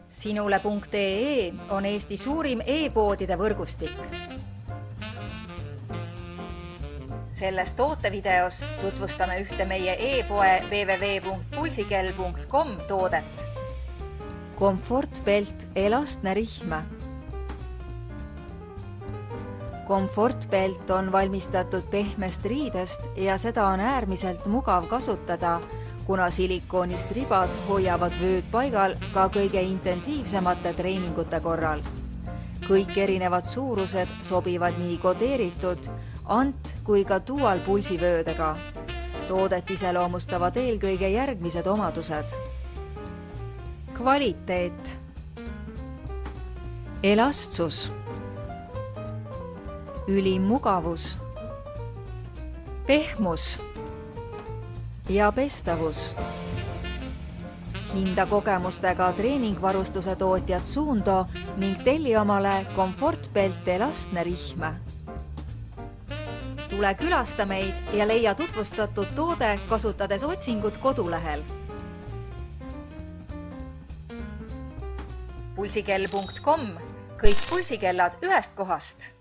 Sinule.ee on Eesti suurim e-poodide võrgustik. Selles tootevideos tutvustame ühte meie e-poe www.pulsikell.com toodet. Komfortbelt elastne rihm. Komfortbelt on valmistatud pehmest riidest ja seda on äärmiselt mugav kasutada, kuna silikoonist ribad hoiavad vööd paigal ka kõige intensiivsemate treeningute korral. Kõik erinevad suurused sobivad nii kodeeritud, ant- kui ka dual pulsivöödega. Toodet iseloomustavad eelkõige järgmised omadused. Kvaliteet, elastsus, ülim mugavus, pehmus ja pestavus. Hinda kogemustega treeningvarustuse tootjad Suundo ning telli omale Komfortbelt elastne rihm. Tule külasta meid ja leia tutvustatud toode kasutades otsingut kodulehel. Pulsikell.com, kõik pulsikellad ühest kohast.